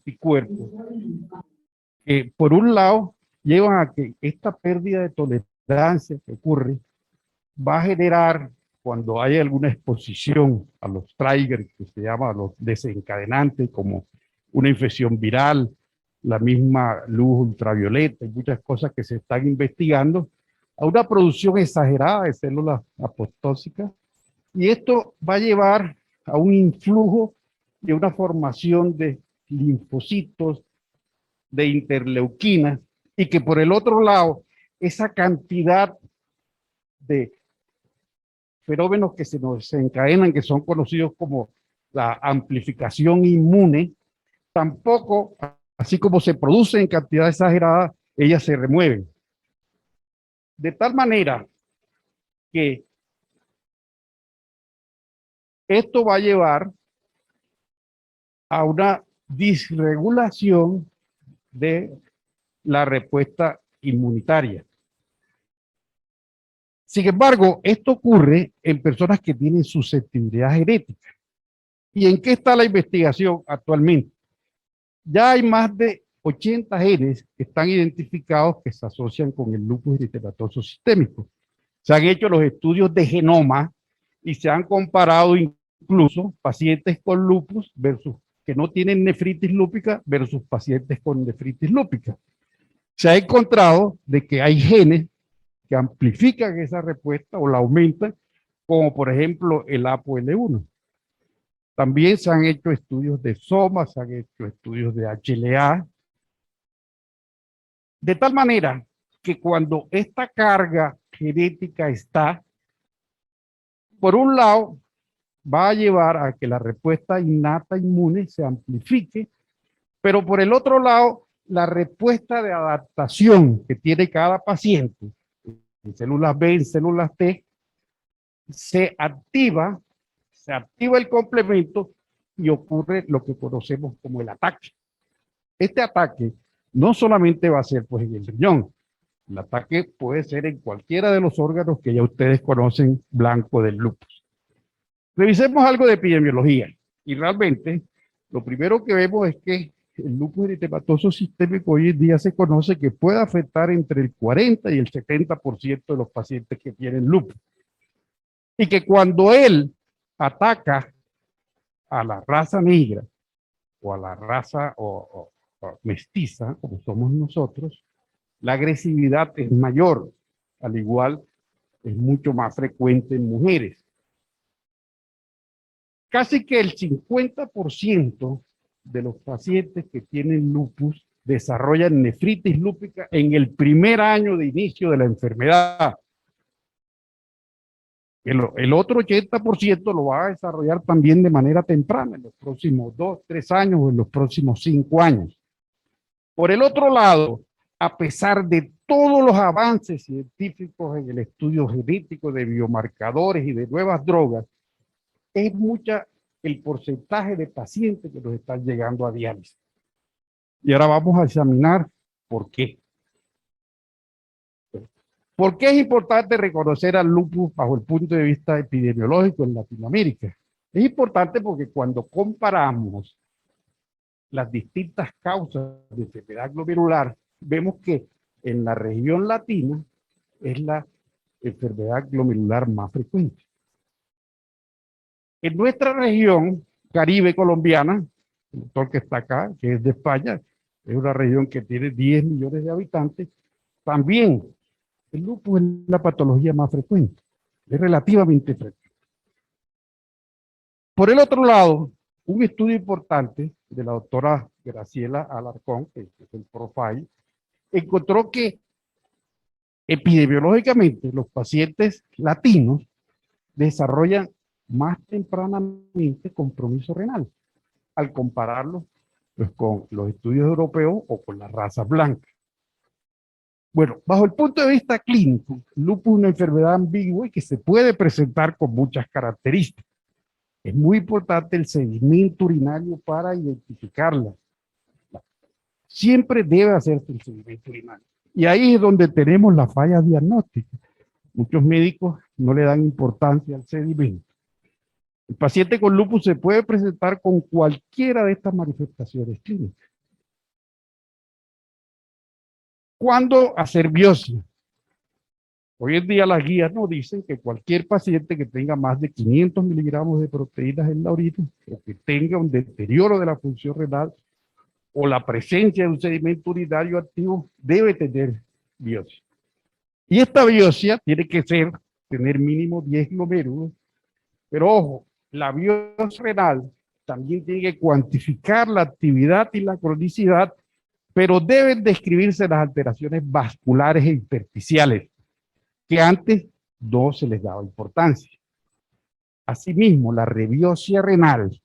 anticuerpos que, por un lado, llevan a que esta pérdida de tolerancia que ocurre va a generar, cuando hay alguna exposición a los triggers, que se llama a los desencadenantes, como una infección viral, la misma luz ultravioleta y muchas cosas que se están investigando, a una producción exagerada de células apoptósicas, y esto va a llevar a un influjo y a una formación de linfocitos, de interleuquinas, y que por el otro lado, esa cantidad de fenómenos que se nos desencadenan, que son conocidos como la amplificación inmune, tampoco, así como se producen en cantidad exagerada, ellas se remueven. De tal manera que esto va a llevar a una disregulación de la respuesta inmunitaria. Sin embargo, esto ocurre en personas que tienen susceptibilidad genética. ¿Y en qué está la investigación actualmente? Ya hay más de 80 genes que están identificados que se asocian con el lupus eritematoso sistémico. Se han hecho los estudios de genoma y se han comparado incluso pacientes con lupus versus que no tienen nefritis lúpica versus pacientes con nefritis lúpica. Se ha encontrado de que hay genes que amplifican esa respuesta o la aumentan, como por ejemplo el ApoL1. También se han hecho estudios de SOMA, se han hecho estudios de HLA, de tal manera que cuando esta carga genética está, por un lado, va a llevar a que la respuesta innata inmune se amplifique, pero por el otro lado, la respuesta de adaptación que tiene cada paciente, en células B, en células T, se activa el complemento y ocurre lo que conocemos como el ataque. Este ataque no solamente va a ser pues en el riñón, el ataque puede ser en cualquiera de los órganos que ya ustedes conocen blanco del lupus. Revisemos algo de epidemiología y realmente lo primero que vemos es que el lupus eritematoso sistémico hoy en día se conoce que puede afectar entre el 40 y el 70% de los pacientes que tienen lupus. Y que cuando él ataca a la raza negra o a la raza o mestiza, como somos nosotros, la agresividad es mayor, al igual es mucho más frecuente en mujeres. Casi que el 50% de los pacientes que tienen lupus desarrollan nefritis lúpica en el primer año de inicio de la enfermedad. El otro 80% lo va a desarrollar también de manera temprana, en los próximos 2, 3 años o en los próximos 5 años. Por el otro lado, a pesar de todos los avances científicos en el estudio genético de biomarcadores y de nuevas drogas, es mucha el porcentaje de pacientes que nos están llegando a diálisis. Y ahora vamos a examinar por qué. ¿Por qué es importante reconocer al lupus bajo el punto de vista epidemiológico en Latinoamérica? Es importante porque cuando comparamos las distintas causas de enfermedad glomerular, vemos que en la región latina es la enfermedad glomerular más frecuente. En nuestra región Caribe colombiana, el doctor que está acá, que es de España, es una región que tiene 10 millones de habitantes, también el lupus es la patología más frecuente, es relativamente frecuente. Por el otro lado, un estudio importante de la doctora Graciela Alarcón, que es el Profile, encontró que epidemiológicamente los pacientes latinos desarrollan más tempranamente compromiso renal, al compararlo pues, con los estudios europeos o con la raza blanca. Bueno, bajo el punto de vista clínico, lupus es una enfermedad ambigua y que se puede presentar con muchas características. Es muy importante el seguimiento urinario para identificarla. Siempre debe hacerse el seguimiento urinario. Y ahí es donde tenemos las fallas diagnósticas. Muchos médicos no le dan importancia al seguimiento. El paciente con lupus se puede presentar con cualquiera de estas manifestaciones clínicas. ¿Cuándo hacer biopsia? Hoy en día las guías nos dicen que cualquier paciente que tenga más de 500 miligramos de proteínas en la orina o que tenga un deterioro de la función renal o la presencia de un sedimento urinario activo debe tener biopsia. Y esta biopsia tiene que tener mínimo 10 glomérulos, pero ojo, la biopsia renal también tiene que cuantificar la actividad y la cronicidad, pero deben describirse las alteraciones vasculares e intersticiales, que antes no se les daba importancia. Asimismo, la rebiopsia renal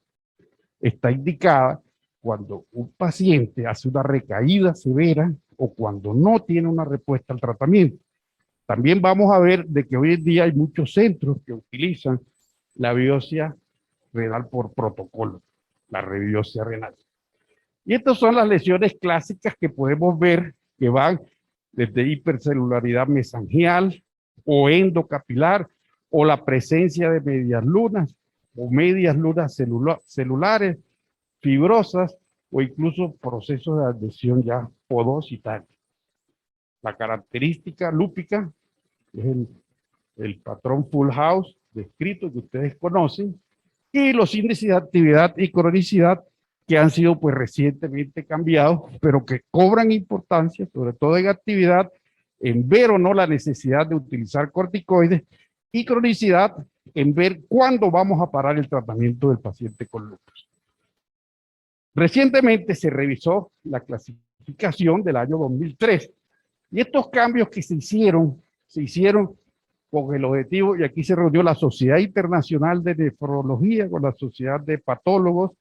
está indicada cuando un paciente hace una recaída severa o cuando no tiene una respuesta al tratamiento. También vamos a ver de que hoy en día hay muchos centros que utilizan la biopsia renal por protocolo, la rebiopsia renal. Y estas son las lesiones clásicas que podemos ver que van desde hipercelularidad mesangial o endocapilar o la presencia de medias lunas o medias lunas celulares, fibrosas o incluso procesos de adhesión ya podocitaria. La característica lúpica es el patrón full house descrito que ustedes conocen y los índices de actividad y cronicidad que han sido pues recientemente cambiados, pero que cobran importancia, sobre todo en actividad, en ver o no la necesidad de utilizar corticoides y cronicidad en ver cuándo vamos a parar el tratamiento del paciente con lupus. Recientemente se revisó la clasificación del año 2003 y estos cambios que se hicieron con el objetivo, y aquí se reunió la Sociedad Internacional de Nefrología con la Sociedad de Patólogos.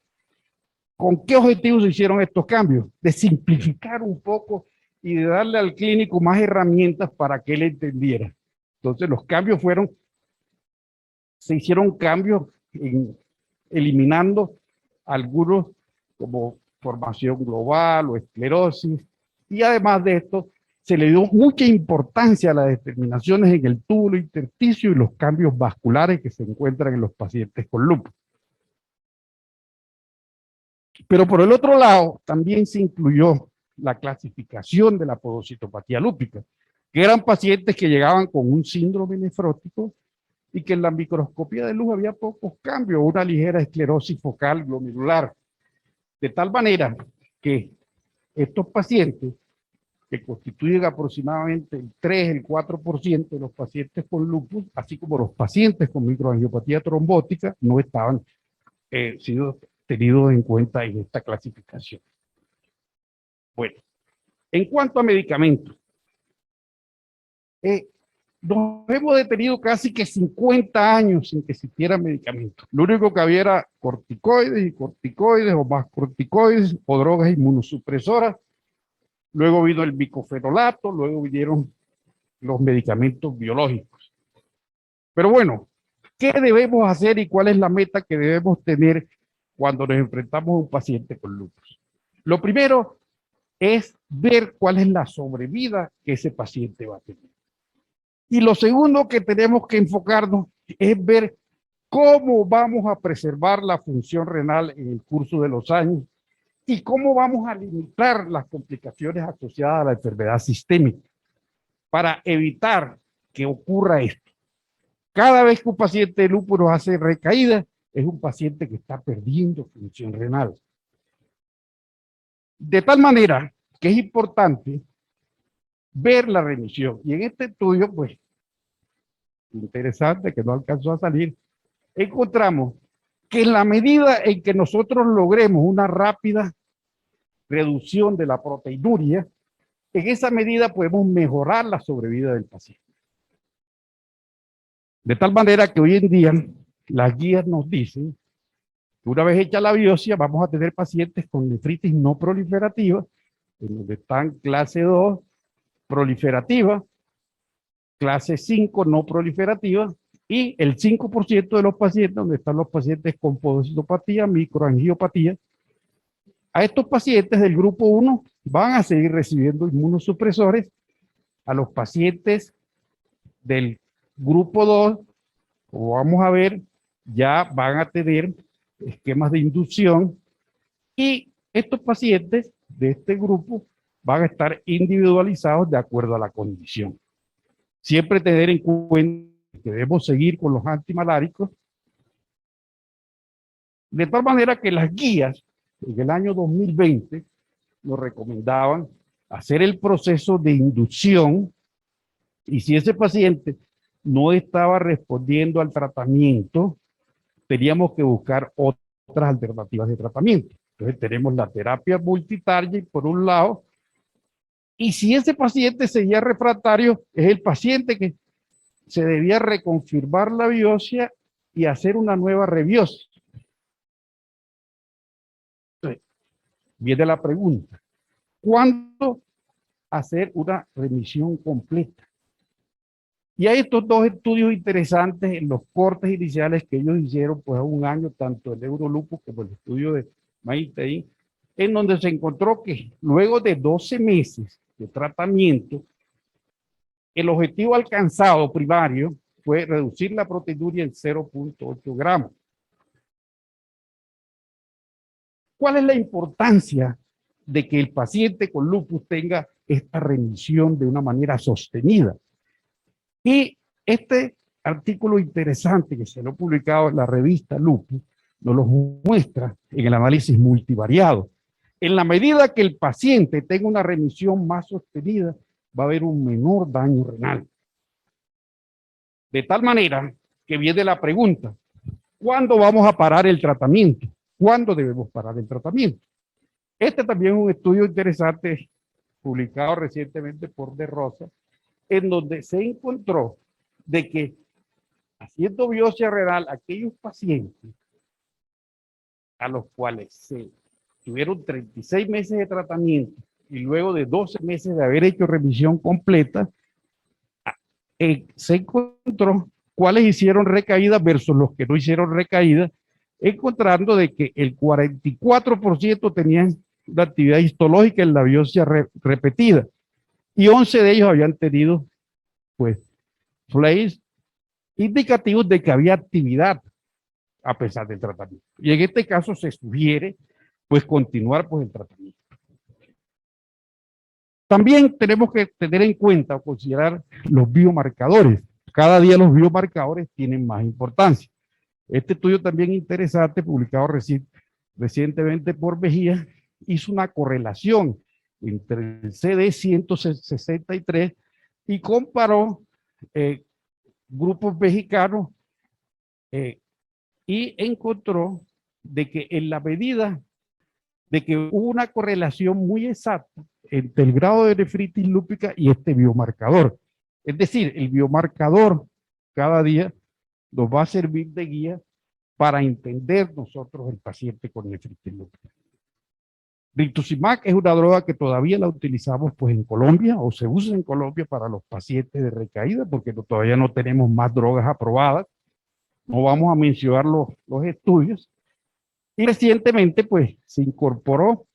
¿Con qué objetivo se hicieron estos cambios? De simplificar un poco y de darle al clínico más herramientas para que él entendiera. Entonces los cambios se hicieron cambios eliminando algunos como formación global o esclerosis, y además de esto se le dio mucha importancia a las determinaciones en el túbulo intersticio y los cambios vasculares que se encuentran en los pacientes con lupus. Pero por el otro lado, también se incluyó la clasificación de la podocitopatía lúpica, que eran pacientes que llegaban con un síndrome nefrótico y que en la microscopía de luz había pocos cambios, una ligera esclerosis focal glomerular. De tal manera que estos pacientes, que constituyen aproximadamente el 3, el 4% de los pacientes con lupus, así como los pacientes con microangiopatía trombótica, no estaban sido tenidos en cuenta en esta clasificación. Bueno, en cuanto a medicamentos, nos hemos detenido casi que 50 años sin que existieran medicamentos. Lo único que había era corticoides y corticoides o más corticoides o drogas inmunosupresoras. Luego vino el bicofenolato, luego vinieron los medicamentos biológicos. Pero bueno, ¿qué debemos hacer y cuál es la meta que debemos tener cuando nos enfrentamos a un paciente con lupus? Lo primero es ver cuál es la sobrevida que ese paciente va a tener. Y lo segundo que tenemos que enfocarnos es ver cómo vamos a preservar la función renal en el curso de los años y cómo vamos a limitar las complicaciones asociadas a la enfermedad sistémica para evitar que ocurra esto. Cada vez que un paciente de lupus nos hace recaída, es un paciente que está perdiendo función renal. De tal manera que es importante ver la remisión. Y en este estudio, pues, interesante que no alcanzó a salir, encontramos que en la medida en que nosotros logremos una rápida reducción de la proteinuria, en esa medida podemos mejorar la sobrevida del paciente. De tal manera que hoy en día las guías nos dicen que una vez hecha la biopsia vamos a tener pacientes con nefritis no proliferativa, en donde están clase 2 proliferativa, clase 5 no proliferativa, y el 5% de los pacientes, donde están los pacientes con podocitopatía, microangiopatía. A estos pacientes del grupo 1 van a seguir recibiendo inmunosupresores. A los pacientes del grupo 2, como vamos a ver, ya van a tener esquemas de inducción, y estos pacientes de este grupo van a estar individualizados de acuerdo a la condición. Siempre tener en cuenta que debemos seguir con los antimaláricos, de tal manera que las guías en el año 2020 nos recomendaban hacer el proceso de inducción y si ese paciente no estaba respondiendo al tratamiento, teníamos que buscar otras alternativas de tratamiento. Entonces tenemos la terapia multitarget por un lado, y si ese paciente seguía refractario, es el paciente que se debía reconfirmar la biopsia y hacer una nueva rebiopsia. Entonces, viene la pregunta, ¿cuándo hacer una remisión completa? Y hay estos dos estudios interesantes en los cortes iniciales que ellos hicieron pues a un año, tanto el Eurolupus como el estudio de Maitein, en donde se encontró que luego de 12 meses de tratamiento, el objetivo alcanzado primario fue reducir la proteinuria en 0.8 gramos. ¿Cuál es la importancia de que el paciente con lupus tenga esta remisión de una manera sostenida? Y este artículo interesante que se lo ha publicado en la revista Lupus nos lo muestra en el análisis multivariado. En la medida que el paciente tenga una remisión más sostenida, va a haber un menor daño renal. De tal manera que viene la pregunta, ¿cuándo vamos a parar el tratamiento? ¿Cuándo debemos parar el tratamiento? Este también es un estudio interesante publicado recientemente por De Rosa, en donde se encontró de que haciendo biopsia renal, aquellos pacientes a los cuales se tuvieron 36 meses de tratamiento y luego de 12 meses de haber hecho remisión completa, se encontró cuáles hicieron recaídas versus los que no hicieron recaídas, encontrando de que el 44% tenían la actividad histológica en la biopsia repetida y 11 de ellos habían tenido pues flares indicativos de que había actividad a pesar del tratamiento. Y en este caso se sugiere pues continuar pues el tratamiento. También tenemos que tener en cuenta o considerar los biomarcadores. Cada día los biomarcadores tienen más importancia. Este estudio también interesante, publicado recientemente por Mejía, hizo una correlación entre el CD163 y comparó grupos mexicanos y encontró de que en la medida de que hubo una correlación muy exacta entre el grado de nefritis lúpica y este biomarcador. Es decir, el biomarcador cada día nos va a servir de guía para entender nosotros el paciente con nefritis lúpica. Rituximab es una droga que todavía la utilizamos pues en Colombia o se usa en Colombia para los pacientes de recaída porque todavía no tenemos más drogas aprobadas. No vamos a mencionar los estudios. Y recientemente pues se incorporó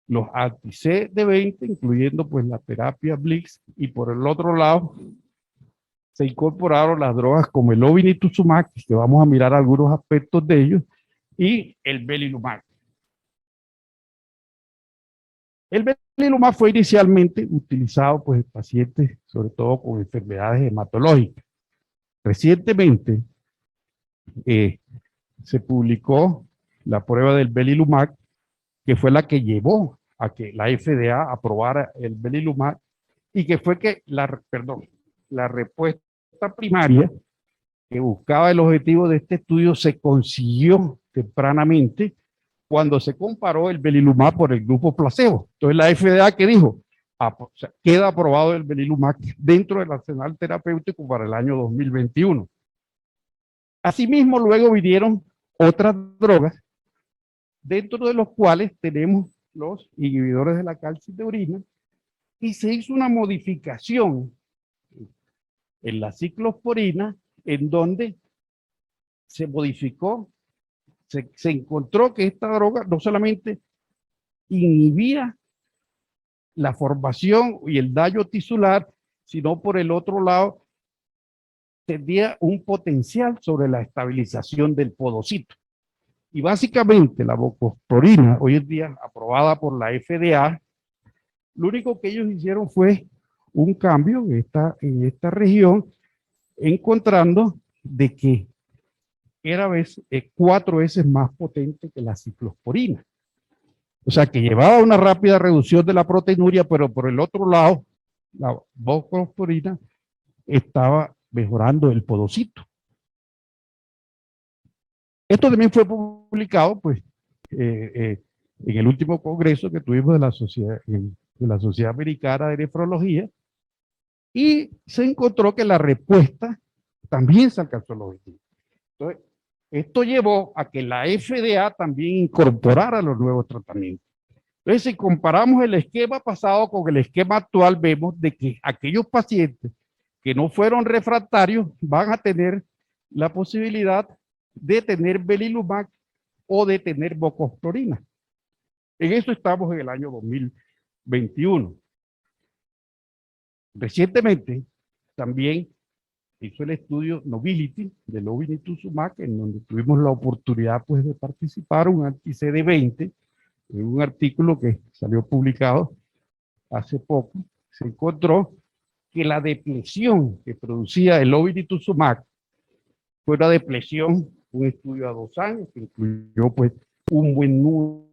los anti-CD20, incluyendo pues la terapia Blix, y por el otro lado se incorporaron las drogas como el obinutuzumab, que vamos a mirar algunos aspectos de ellos, y el belimumab. El belimumab fue inicialmente utilizado pues en pacientes, sobre todo con enfermedades hematológicas. Recientemente se publicó la prueba del belimumab, que fue la que llevó a que la FDA aprobara el belimumab y que fue que la respuesta primaria que buscaba el objetivo de este estudio se consiguió tempranamente cuando se comparó el belimumab por el grupo placebo. Entonces la FDA, ¿qué dijo? O sea, queda aprobado el belimumab dentro del arsenal terapéutico para el año 2021. Asimismo, luego vinieron otras drogas, dentro de los cuales tenemos los inhibidores de la calcineurina, y se hizo una modificación en la ciclosporina, en donde se modificó, se encontró que esta droga no solamente inhibía la formación y el daño tisular, sino por el otro lado, tenía un potencial sobre la estabilización del podocito. Y básicamente la voclosporina, hoy en día aprobada por la FDA, Lo único que ellos hicieron fue un cambio en esta región, encontrando de que era 4 veces más potente que la ciclosporina. O sea, que llevaba una rápida reducción de la proteinuria, pero por el otro lado, la voclosporina estaba mejorando el podocito. Esto también fue publicado, pues, en el último congreso que tuvimos de la Sociedad Americana de Nefrología, y se encontró que la respuesta también se alcanzó el objetivo. Entonces, esto llevó a que la FDA también incorporara los nuevos tratamientos. Entonces, si comparamos el esquema pasado con el esquema actual, vemos de que aquellos pacientes que no fueron refractarios van a tener la posibilidad de tener Belimumab o de tener voclosporina. En eso estamos en el año 2021. Recientemente también hizo el estudio Nobility del obinutuzumab, en donde tuvimos la oportunidad, pues, de participar, un anti-CD20, en un artículo que salió publicado hace poco. Se encontró que la depresión que producía el obinutuzumab fue una depresión, un estudio a 2 años, que incluyó, pues, un buen número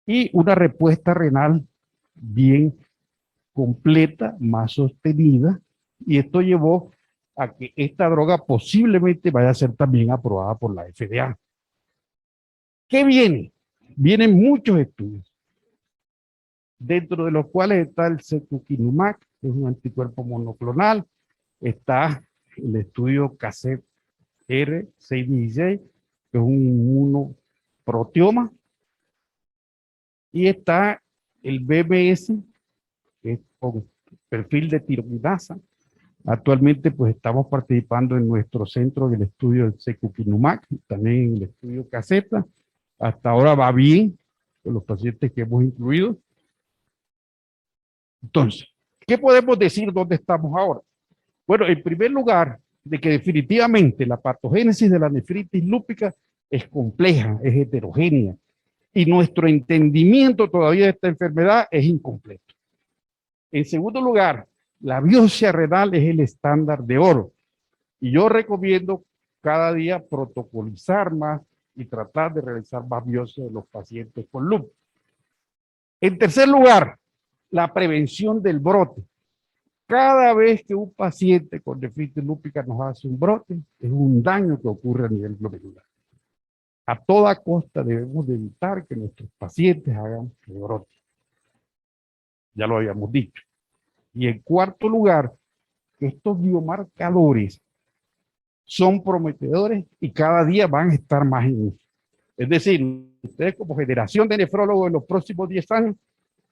y una respuesta renal bien completa, más sostenida, y esto llevó a que esta droga posiblemente vaya a ser también aprobada por la FDA. ¿Qué viene? Vienen muchos estudios, dentro de los cuales está el secukinumab, que es un anticuerpo monoclonal, está el estudio CASET R616, que es un inmunoproteoma, y está el BMS, que es con perfil de tiroidasa. Actualmente, pues, estamos participando en nuestro centro del estudio del secukinumab, también en el estudio Caseta. Hasta ahora va bien con los pacientes que hemos incluido. Entonces, ¿qué podemos decir dónde estamos ahora? Bueno, en primer lugar, de que definitivamente la patogénesis de la nefritis lúpica es compleja, es heterogénea, y nuestro entendimiento todavía de esta enfermedad es incompleto. En segundo lugar, la biopsia renal es el estándar de oro, y yo recomiendo cada día protocolizar más y tratar de realizar más biopsias de los pacientes con lupus. En tercer lugar, la prevención del brote. Cada vez que un paciente con nefritis lúpica nos hace un brote, es un daño que ocurre a nivel glomerular. A toda costa debemos de evitar que nuestros pacientes hagan brote. Ya lo habíamos dicho. Y en cuarto lugar, estos biomarcadores son prometedores y cada día van a estar más en uso. Es decir, ustedes como generación de nefrólogos en los próximos 10 años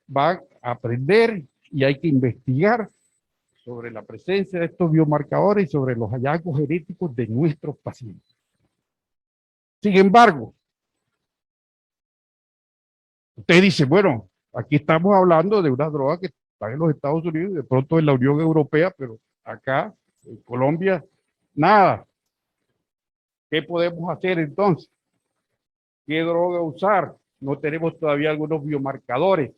van a aprender y hay que investigar sobre la presencia de estos biomarcadores y sobre los hallazgos genéticos de nuestros pacientes. Sin embargo, usted dice, bueno, aquí estamos hablando de una droga que está en los Estados Unidos, de pronto en la Unión Europea, pero acá, en Colombia, nada. ¿Qué podemos hacer entonces? ¿Qué droga usar? No tenemos todavía algunos biomarcadores.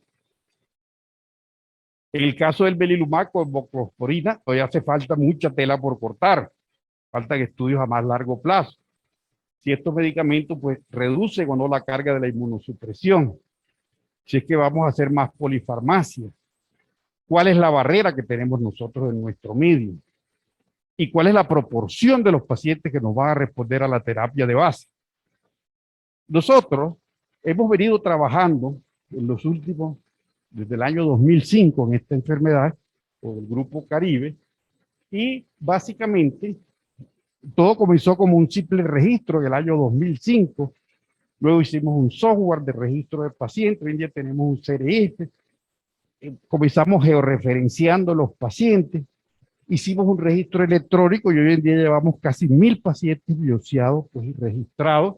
En el caso del Belimumab con voclosporina, todavía hace falta mucha tela por cortar. Faltan estudios a más largo plazo. Si estos medicamentos, pues, reducen o no la carga de la inmunosupresión. Si es que vamos a hacer más polifarmacia. ¿Cuál es la barrera que tenemos nosotros en nuestro medio? ¿Y cuál es la proporción de los pacientes que nos van a responder a la terapia de base? Nosotros hemos venido trabajando en los últimos, desde el año 2005 en esta enfermedad, por el Grupo Caribe, y básicamente todo comenzó como un simple registro en el año 2005. Luego hicimos un software de registro de pacientes. Hoy en día tenemos un CRF. Comenzamos georreferenciando los pacientes. Hicimos un registro electrónico y hoy en día llevamos casi 1000 pacientes biopsiados, pues, y registrados.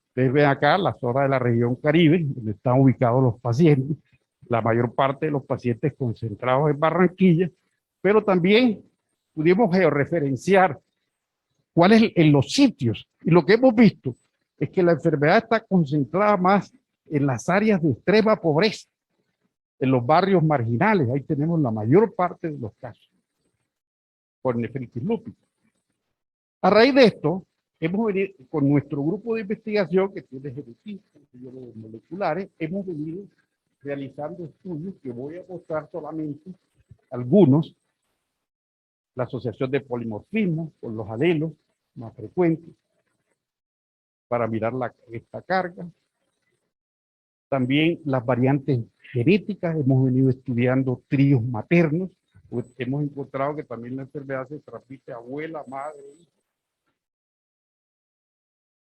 Ustedes ven acá la zona de la región Caribe, donde están ubicados los pacientes. la mayor parte de los pacientes concentrados en Barranquilla, pero también pudimos georreferenciar cuáles en los sitios. Y lo que hemos visto es que la enfermedad está concentrada más en las áreas de extrema pobreza, en los barrios marginales. Ahí tenemos la mayor parte de los casos por nefritis lúpica. A raíz de esto, hemos venido con nuestro grupo de investigación que tiene genetistas, biólogos moleculares, hemos venido realizando estudios que voy a mostrar solamente algunos. La asociación de polimorfismo con los alelos más frecuentes para mirar esta carga. También las variantes genéticas, hemos venido estudiando tríos maternos, pues hemos encontrado que también la enfermedad se transmite a abuela, madre.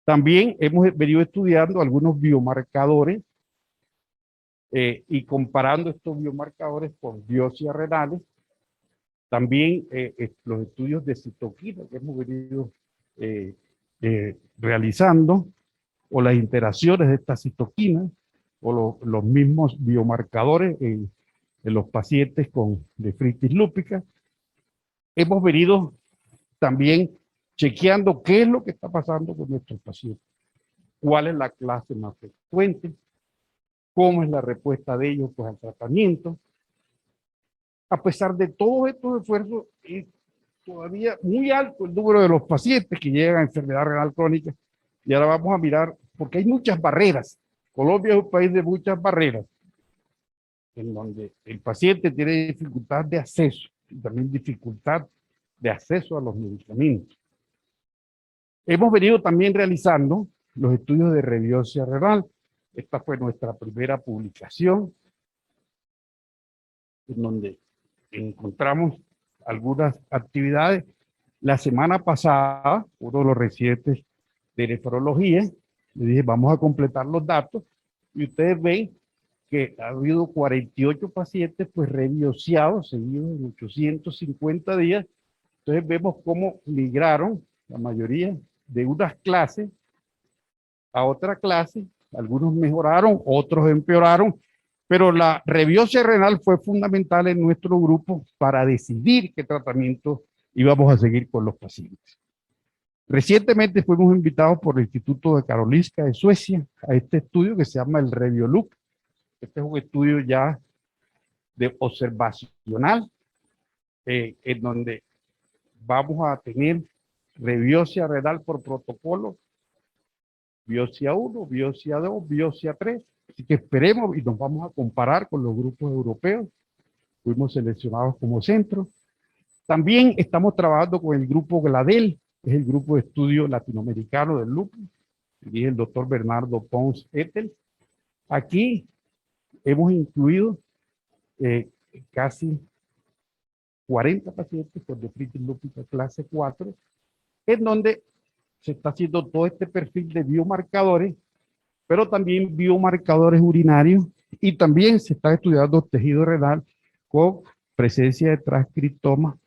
También hemos venido estudiando algunos biomarcadores y comparando estos biomarcadores con biopsias renales. También los estudios de citoquina que hemos venido realizando, o las interacciones de estas citoquinas, o los mismos biomarcadores en los pacientes con nefritis lúpica. Hemos venido también chequeando qué es lo que está pasando con nuestros pacientes, cuál es la clase más frecuente, cómo es la respuesta de ellos pues, al tratamiento. A pesar de todos estos esfuerzos, es todavía muy alto el número de los pacientes que llegan a enfermedad renal crónica. Y ahora vamos a mirar, porque hay muchas barreras. Colombia es un país de muchas barreras, en donde el paciente tiene dificultad de acceso y también dificultad de acceso a los medicamentos. Hemos venido también realizando los estudios de rebiopsia renal. Esta fue nuestra primera publicación, en donde encontramos algunas actividades. La semana pasada, uno de los residentes de nefrología, le dije, vamos a completar los datos, y ustedes ven que ha habido 48 pacientes pues rebiopsiados, seguidos en 850 días. Entonces vemos cómo migraron la mayoría de unas clases a otra clase, algunos mejoraron, otros empeoraron, pero la rebiopsia renal fue fundamental en nuestro grupo para decidir qué tratamiento íbamos a seguir con los pacientes. Recientemente fuimos invitados por el Instituto de Karolinska de Suecia a este estudio que se llama el RevioLoop. Este es un estudio ya de observacional, en donde vamos a tener rebiopsia renal por protocolo, biopsia 1, biopsia 2, biopsia 3. Así que esperemos y nos vamos a comparar con los grupos europeos. Fuimos seleccionados como centro. También estamos trabajando con el grupo GLADEL, que es el grupo de estudio latinoamericano del lupus, y el doctor Bernardo Pons Etel. Aquí hemos incluido casi 40 pacientes con nefritis lúpica clase 4, en donde se está haciendo todo este perfil de biomarcadores, pero también biomarcadores urinarios, y también se está estudiando tejido renal con presencia de transcriptoma.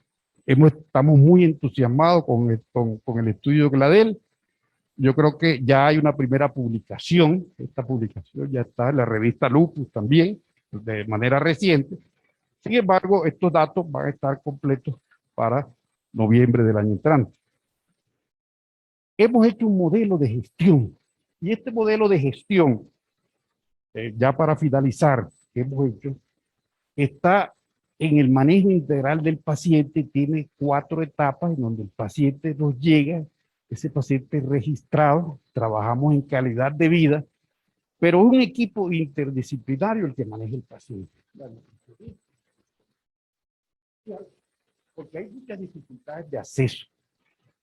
Estamos muy entusiasmados con el estudio GLADEL. Yo creo que ya hay una primera publicación. Esta publicación ya está en la revista Lupus también, de manera reciente. Sin embargo, estos datos van a estar completos para noviembre del año entrante. Hemos hecho un modelo de gestión. Y este modelo de gestión, ya para finalizar, que hemos hecho, está en el manejo integral del paciente. Tiene 4 etapas en donde el paciente nos llega, ese paciente es registrado, trabajamos en calidad de vida, pero es un equipo interdisciplinario el que maneja el paciente. Porque hay muchas dificultades de acceso.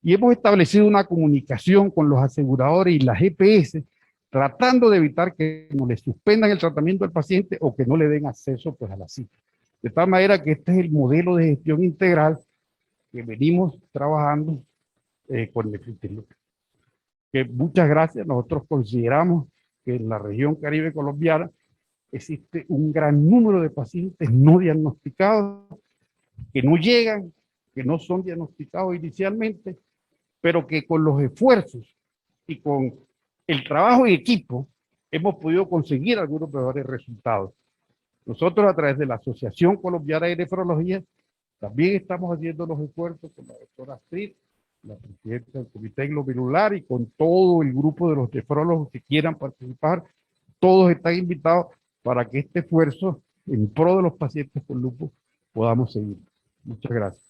Y hemos establecido una comunicación con los aseguradores y las GPS, tratando de evitar que no le suspendan el tratamiento al paciente o que no le den acceso pues, a la cita. De tal manera que este es el modelo de gestión integral que venimos trabajando con nefritis lúpica. Que muchas gracias. Nosotros consideramos que en la región Caribe colombiana existe un gran número de pacientes no diagnosticados, que no llegan, que no son diagnosticados inicialmente, pero que con los esfuerzos y con el trabajo en equipo hemos podido conseguir algunos mejores resultados. Nosotros a través de la Asociación Colombiana de Nefrología también estamos haciendo los esfuerzos con la doctora Astrid, la presidenta del Comité Glomerular y con todo el grupo de los nefrólogos que quieran participar. Todos están invitados para que este esfuerzo en pro de los pacientes con lupus podamos seguir. Muchas gracias.